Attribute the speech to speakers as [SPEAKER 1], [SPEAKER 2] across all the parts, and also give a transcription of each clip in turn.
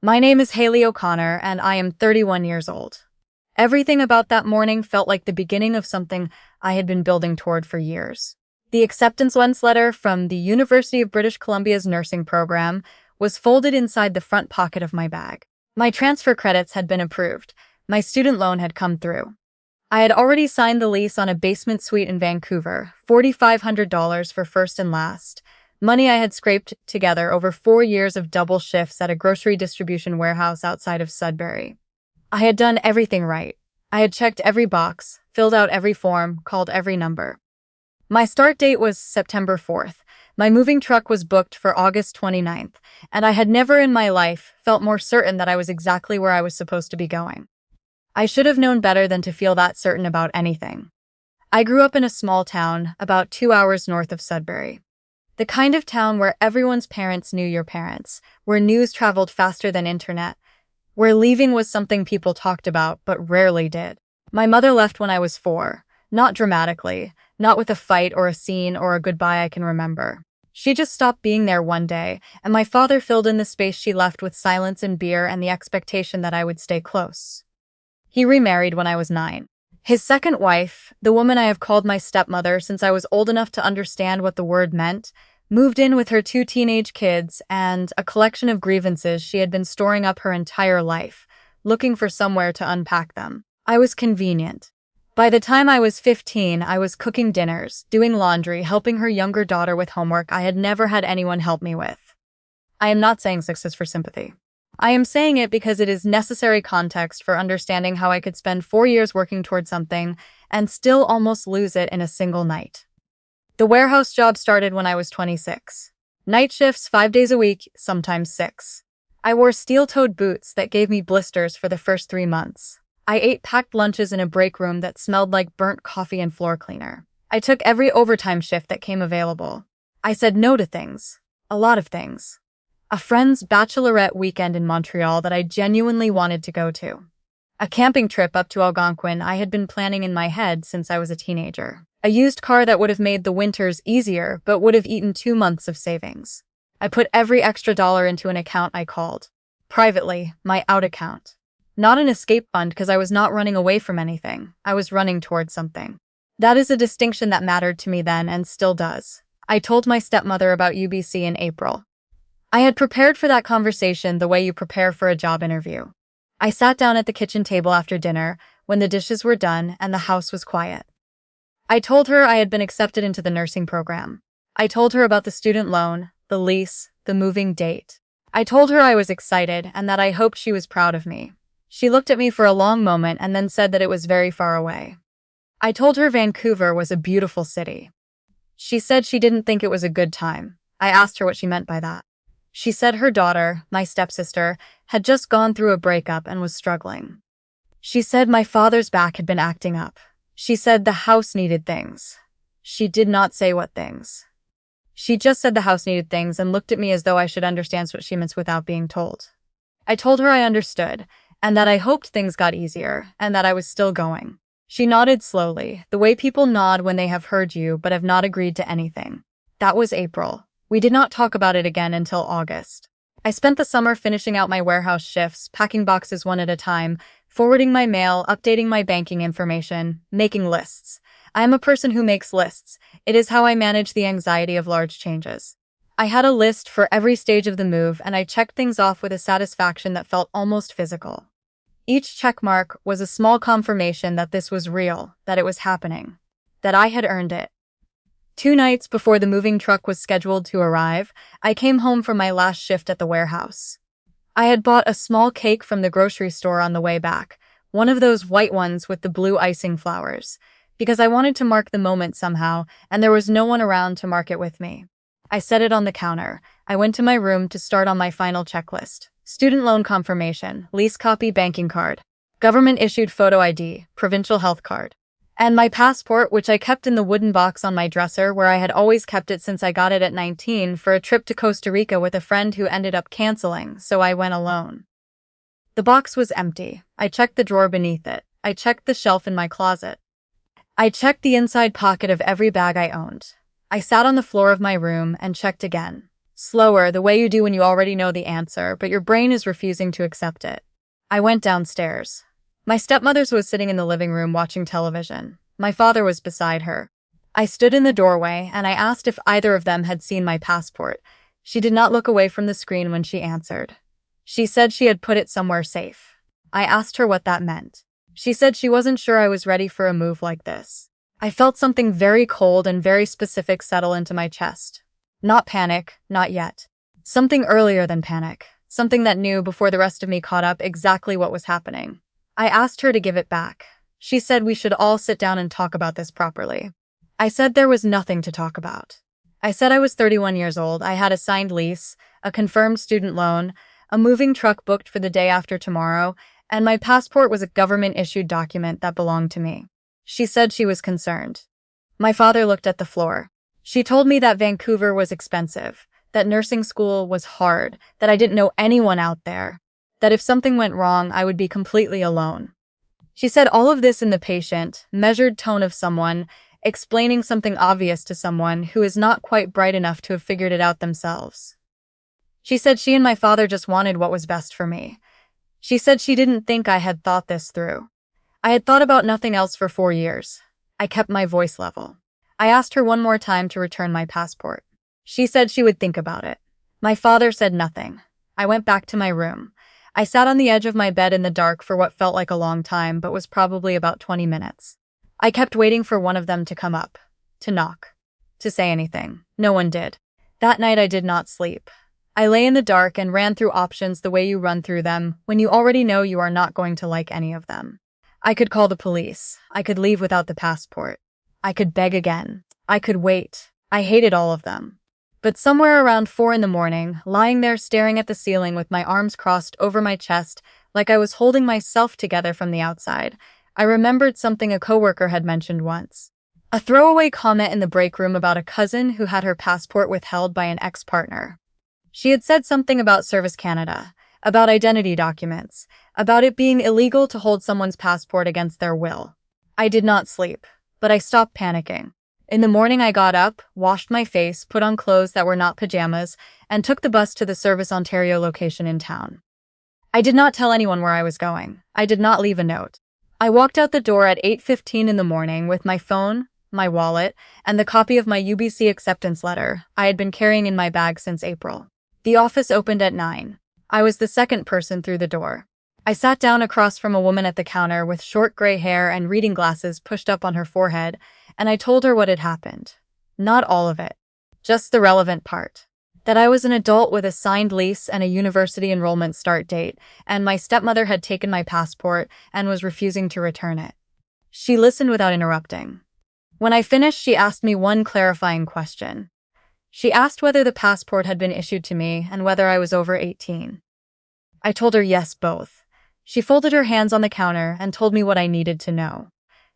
[SPEAKER 1] My name is Hailey O'Connor, and I am 31 years old. Everything about that morning felt like the beginning of something I had been building toward for years. The acceptance letter from the University of British Columbia's nursing program was folded inside the front pocket of my bag. My transfer credits had been approved. My student loan had come through. I had already signed the lease on a basement suite in Vancouver, $4,500 for first and last, money I had scraped together over 4 years of double shifts at a grocery distribution warehouse outside of Sudbury. I had done everything right. I had checked every box, filled out every form, called every number. My start date was September 4th. My moving truck was booked for August 29th, and I had never in my life felt more certain that I was exactly where I was supposed to be going. I should have known better than to feel that certain about anything. I grew up in a small town about 2 hours north of Sudbury. The kind of town where everyone's parents knew your parents, where news traveled faster than internet, where leaving was something people talked about but rarely did. My mother left when I was 4, not dramatically, not with a fight or a scene or a goodbye I can remember. She just stopped being there one day, and my father filled in the space she left with silence and beer and the expectation that I would stay close. He remarried when I was 9. His second wife, the woman I have called my stepmother since I was old enough to understand what the word meant, moved in with her 2 teenage kids and a collection of grievances she had been storing up her entire life, looking for somewhere to unpack them. I was convenient. By the time I was 15, I was cooking dinners, doing laundry, helping her younger daughter with homework I had never had anyone help me with. I am not saying this is for sympathy. I am saying it because it is necessary context for understanding how I could spend 4 years working toward something and still almost lose it in a single night. The warehouse job started when I was 26. Night shifts 5 days a week, sometimes 6. I wore steel-toed boots that gave me blisters for the first 3 months. I ate packed lunches in a break room that smelled like burnt coffee and floor cleaner. I took every overtime shift that came available. I said no to things. A lot of things. A friend's bachelorette weekend in Montreal that I genuinely wanted to go to. A camping trip up to Algonquin I had been planning in my head since I was a teenager. A used car that would have made the winters easier but would have eaten 2 months of savings. I put every extra dollar into an account I called, privately, my out account. Not an escape fund because I was not running away from anything. I was running towards something. That is a distinction that mattered to me then and still does. I told my stepmother about UBC in April. I had prepared for that conversation the way you prepare for a job interview. I sat down at the kitchen table after dinner when the dishes were done and the house was quiet. I told her I had been accepted into the nursing program. I told her about the student loan, the lease, the moving date. I told her I was excited and that I hoped she was proud of me. She looked at me for a long moment and then said that it was very far away. I told her Vancouver was a beautiful city. She said she didn't think it was a good time. I asked her what she meant by that. She said her daughter, my stepsister, had just gone through a breakup and was struggling. She said my father's back had been acting up. She said the house needed things. She did not say what things. She just said the house needed things and looked at me as though I should understand what she meant without being told. I told her I understood, and that I hoped things got easier, and that I was still going. She nodded slowly, the way people nod when they have heard you but have not agreed to anything. That was April. We did not talk about it again until August. I spent the summer finishing out my warehouse shifts, packing boxes one at a time, forwarding my mail, updating my banking information, making lists. I am a person who makes lists. It is how I manage the anxiety of large changes. I had a list for every stage of the move, and I checked things off with a satisfaction that felt almost physical. Each checkmark was a small confirmation that this was real, that it was happening, that I had earned it. 2 nights before the moving truck was scheduled to arrive, I came home from my last shift at the warehouse. I had bought a small cake from the grocery store on the way back, one of those white ones with the blue icing flowers, because I wanted to mark the moment somehow, and there was no one around to mark it with me. I set it on the counter. I went to my room to start on my final checklist. Student loan confirmation, lease copy banking card, government-issued photo ID, provincial health card. And my passport, which I kept in the wooden box on my dresser where I had always kept it since I got it at 19 for a trip to Costa Rica with a friend who ended up canceling, so I went alone. The box was empty. I checked the drawer beneath it. I checked the shelf in my closet. I checked the inside pocket of every bag I owned. I sat on the floor of my room and checked again. Slower, the way you do when you already know the answer, but your brain is refusing to accept it. I went downstairs. My stepmother was sitting in the living room watching television. My father was beside her. I stood in the doorway, and I asked if either of them had seen my passport. She did not look away from the screen when she answered. She said she had put it somewhere safe. I asked her what that meant. She said she wasn't sure I was ready for a move like this. I felt something very cold and very specific settle into my chest. Not panic, not yet. Something earlier than panic. Something that knew before the rest of me caught up exactly what was happening. I asked her to give it back. She said we should all sit down and talk about this properly. I said there was nothing to talk about. I said I was 31 years old, I had a signed lease, a confirmed student loan, a moving truck booked for the day after tomorrow, and my passport was a government-issued document that belonged to me. She said she was concerned. My father looked at the floor. She told me that Vancouver was expensive, that nursing school was hard, that I didn't know anyone out there, that if something went wrong, I would be completely alone. She said all of this in the patient, measured tone of someone explaining something obvious to someone who is not quite bright enough to have figured it out themselves. She said she and my father just wanted what was best for me. She said she didn't think I had thought this through. I had thought about nothing else for 4 years. I kept my voice level. I asked her one more time to return my passport. She said she would think about it. My father said nothing. I went back to my room. I sat on the edge of my bed in the dark for what felt like a long time, but was probably about 20 minutes. I kept waiting for one of them to come up, to knock, to say anything. No one did. That night I did not sleep. I lay in the dark and ran through options the way you run through them when you already know you are not going to like any of them. I could call the police. I could leave without the passport. I could beg again. I could wait. I hated all of them. But somewhere around 4 in the morning, lying there staring at the ceiling with my arms crossed over my chest like I was holding myself together from the outside, I remembered something a coworker had mentioned once. A throwaway comment in the break room about a cousin who had her passport withheld by an ex-partner. She had said something about Service Canada, about identity documents, about it being illegal to hold someone's passport against their will. I did not sleep, but I stopped panicking. In the morning I got up, washed my face, put on clothes that were not pajamas, and took the bus to the ServiceOntario location in town. I did not tell anyone where I was going. I did not leave a note. I walked out the door at 8:15 in the morning with my phone, my wallet, and the copy of my UBC acceptance letter I had been carrying in my bag since April. The office opened at 9. I was the second person through the door. I sat down across from a woman at the counter with short gray hair and reading glasses pushed up on her forehead, and I told her what had happened. Not all of it. Just the relevant part. That I was an adult with a signed lease and a university enrollment start date, and my stepmother had taken my passport and was refusing to return it. She listened without interrupting. When I finished, she asked me one clarifying question. She asked whether the passport had been issued to me and whether I was over 18. I told her yes, both. She folded her hands on the counter and told me what I needed to know.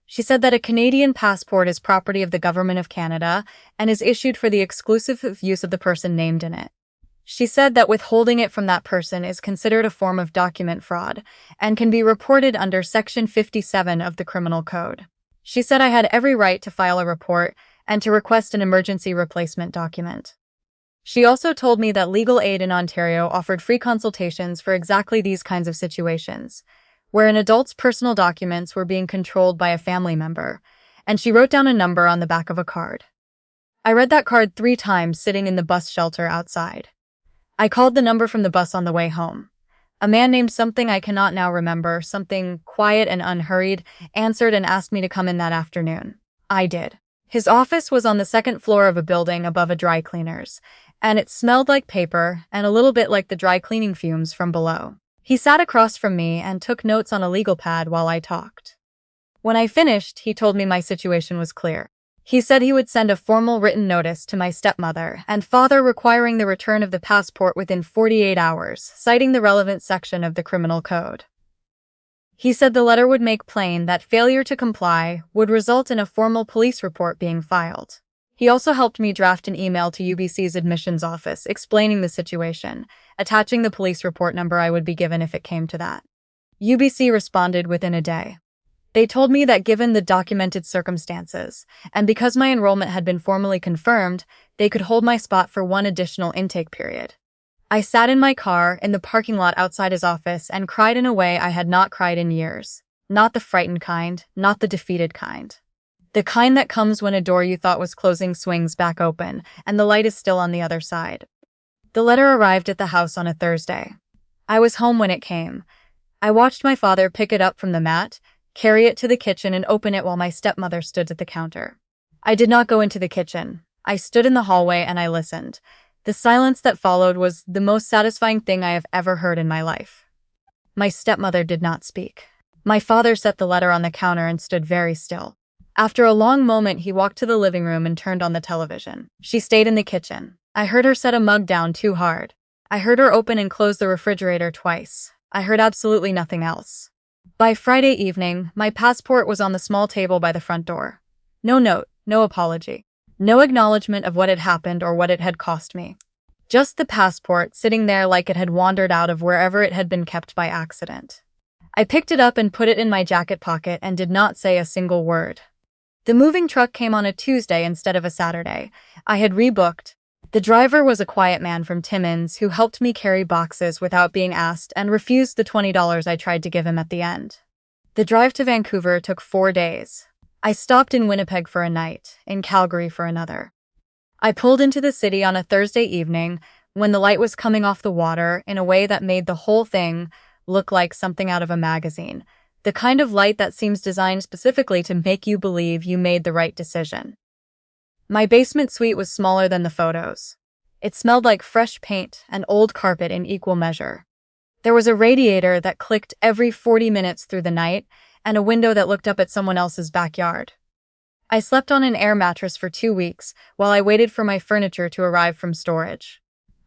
[SPEAKER 1] She said that a Canadian passport is property of the Government of Canada and is issued for the exclusive use of the person named in it. She said that withholding it from that person is considered a form of document fraud and can be reported under Section 57 of the Criminal Code. She said I had every right to file a report and to request an emergency replacement document. She also told me that legal aid in Ontario offered free consultations for exactly these kinds of situations, where an adult's personal documents were being controlled by a family member, and she wrote down a number on the back of a card. I read that card 3 times sitting in the bus shelter outside. I called the number from the bus on the way home. A man named something I cannot now remember, something quiet and unhurried, answered and asked me to come in that afternoon. I did. His office was on the 2nd floor of a building above a dry cleaner's, and it smelled like paper and a little bit like the dry cleaning fumes from below. He sat across from me and took notes on a legal pad while I talked. When I finished, he told me my situation was clear. He said he would send a formal written notice to my stepmother and father requiring the return of the passport within 48 hours, citing the relevant section of the Criminal Code. He said the letter would make plain that failure to comply would result in a formal police report being filed. He also helped me draft an email to UBC's admissions office explaining the situation, attaching the police report number I would be given if it came to that. UBC responded within a day. They told me that given the documented circumstances, and because my enrollment had been formally confirmed, they could hold my spot for one additional intake period. I sat in my car in the parking lot outside his office and cried in a way I had not cried in years. Not the frightened kind, not the defeated kind. The kind that comes when a door you thought was closing swings back open, and the light is still on the other side. The letter arrived at the house on a Thursday. I was home when it came. I watched my father pick it up from the mat, carry it to the kitchen, and open it while my stepmother stood at the counter. I did not go into the kitchen. I stood in the hallway and I listened. The silence that followed was the most satisfying thing I have ever heard in my life. My stepmother did not speak. My father set the letter on the counter and stood very still. After a long moment, he walked to the living room and turned on the television. She stayed in the kitchen. I heard her set a mug down too hard. I heard her open and close the refrigerator twice. I heard absolutely nothing else. By Friday evening, my passport was on the small table by the front door. No note, no apology. No acknowledgement of what had happened or what it had cost me. Just the passport sitting there like it had wandered out of wherever it had been kept by accident. I picked it up and put it in my jacket pocket and did not say a single word. The moving truck came on a Tuesday instead of a Saturday. I had rebooked. The driver was a quiet man from Timmins who helped me carry boxes without being asked and refused the $20 I tried to give him at the end. The drive to Vancouver took 4 days. I stopped in Winnipeg for a night, in Calgary for another. I pulled into the city on a Thursday evening when the light was coming off the water in a way that made the whole thing look like something out of a magazine, the kind of light that seems designed specifically to make you believe you made the right decision. My basement suite was smaller than the photos. It smelled like fresh paint and old carpet in equal measure. There was a radiator that clicked every 40 minutes through the night, and a window that looked up at someone else's backyard. I slept on an air mattress for 2 weeks while I waited for my furniture to arrive from storage.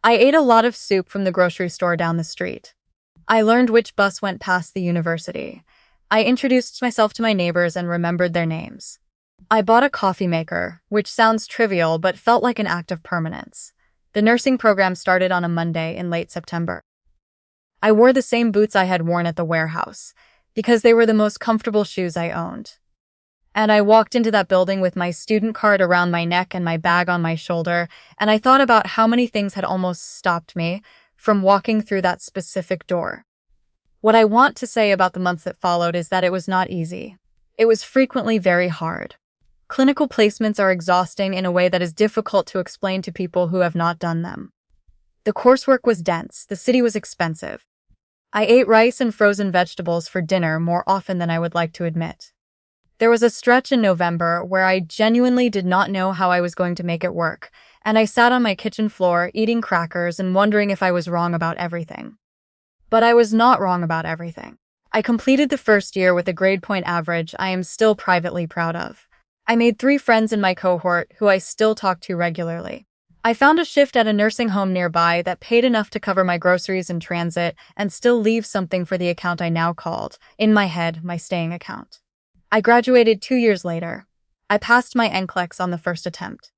[SPEAKER 1] I ate a lot of soup from the grocery store down the street. I learned which bus went past the university. I introduced myself to my neighbors and remembered their names. I bought a coffee maker, which sounds trivial but felt like an act of permanence. The nursing program started on a Monday in late September. I wore the same boots I had worn at the warehouse, because they were the most comfortable shoes I owned. And I walked into that building with my student card around my neck and my bag on my shoulder, and I thought about how many things had almost stopped me from walking through that specific door. What I want to say about the months that followed is that it was not easy. It was frequently very hard. Clinical placements are exhausting in a way that is difficult to explain to people who have not done them. The coursework was dense, the city was expensive. I ate rice and frozen vegetables for dinner more often than I would like to admit. There was a stretch in November where I genuinely did not know how I was going to make it work, and I sat on my kitchen floor eating crackers and wondering if I was wrong about everything. But I was not wrong about everything. I completed the first year with a grade point average I am still privately proud of. I made 3 friends in my cohort who I still talk to regularly. I found a shift at a nursing home nearby that paid enough to cover my groceries in transit and still leave something for the account I now called, in my head, my staying account. I graduated 2 years later. I passed my NCLEX on the first attempt.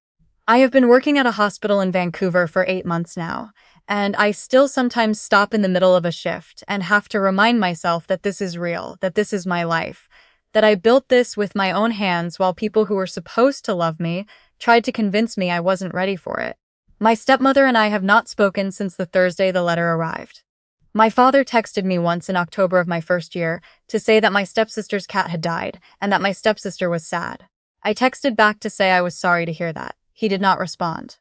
[SPEAKER 1] I have been working at a hospital in Vancouver for 8 months now, and I still sometimes stop in the middle of a shift and have to remind myself that this is real, that this is my life, that I built this with my own hands while people who were supposed to love me tried to convince me I wasn't ready for it. My stepmother and I have not spoken since the Thursday the letter arrived. My father texted me once in October of my first year to say that my stepsister's cat had died and that my stepsister was sad. I texted back to say I was sorry to hear that. He did not respond.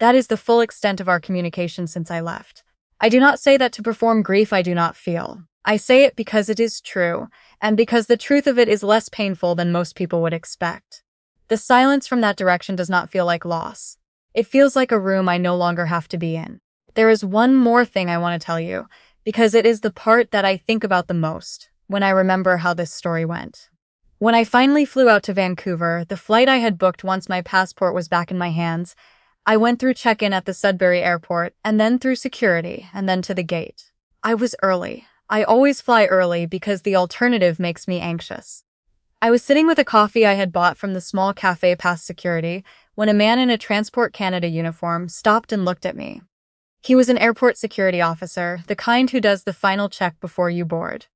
[SPEAKER 1] That is the full extent of our communication since I left. I do not say that to perform grief I do not feel. I say it because it is true, and because the truth of it is less painful than most people would expect. The silence from that direction does not feel like loss. It feels like a room I no longer have to be in. There is one more thing I want to tell you, because it is the part that I think about the most when I remember how this story went. When I finally flew out to Vancouver, the flight I had booked once my passport was back in my hands, I went through check-in at the Sudbury airport, and then through security, and then to the gate. I was early. I always fly early because the alternative makes me anxious. I was sitting with a coffee I had bought from the small cafe past security when a man in a Transport Canada uniform stopped and looked at me. He was an airport security officer, the kind who does the final check before you board.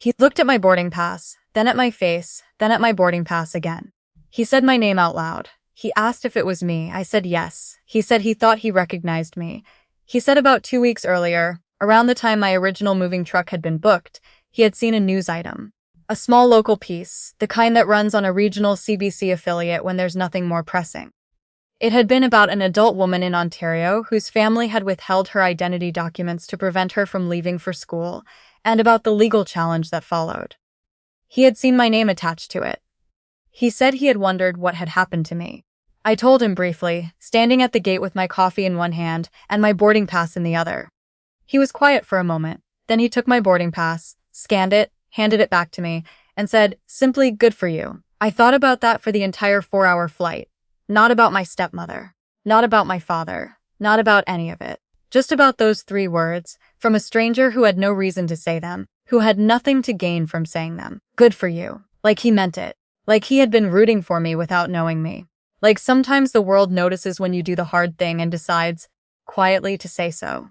[SPEAKER 1] He looked at my boarding pass, then at my face, then at my boarding pass again. He said my name out loud. He asked if it was me. I said yes. He said he thought he recognized me. He said about 2 weeks earlier, around the time my original moving truck had been booked, he had seen a news item. A small local piece, the kind that runs on a regional CBC affiliate when there's nothing more pressing. It had been about an adult woman in Ontario whose family had withheld her identity documents to prevent her from leaving for school, and about the legal challenge that followed. He had seen my name attached to it. He said he had wondered what had happened to me. I told him briefly, standing at the gate with my coffee in one hand and my boarding pass in the other. He was quiet for a moment. Then he took my boarding pass, scanned it, handed it back to me, and said, simply, "Good for you." I thought about that for the entire 4-hour flight. Not about my stepmother. Not about my father. Not about any of it. Just about those 3 words, from a stranger who had no reason to say them, who had nothing to gain from saying them. Good for you. Like he meant it. Like he had been rooting for me without knowing me. Like sometimes the world notices when you do the hard thing and decides, quietly, to say so.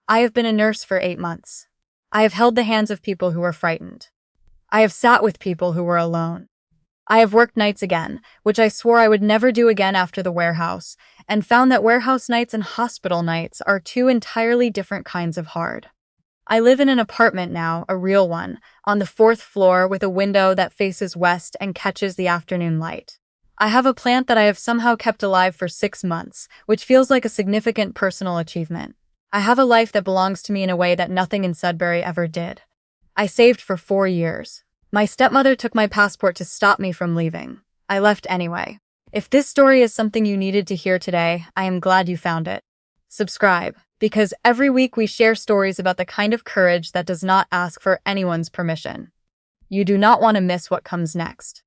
[SPEAKER 1] I have been a nurse for 8 months. I have held the hands of people who were frightened. I have sat with people who were alone. I have worked nights again, which I swore I would never do again after the warehouse, and found that warehouse nights and hospital nights are 2 entirely different kinds of hard. I live in an apartment now, a real one, on the 4th floor with a window that faces west and catches the afternoon light. I have a plant that I have somehow kept alive for 6 months, which feels like a significant personal achievement. I have a life that belongs to me in a way that nothing in Sudbury ever did. I saved for 4 years. My stepmother took my passport to stop me from leaving. I left anyway. If this story is something you needed to hear today, I am glad you found it. Subscribe, because every week we share stories about the kind of courage that does not ask for anyone's permission. You do not want to miss what comes next.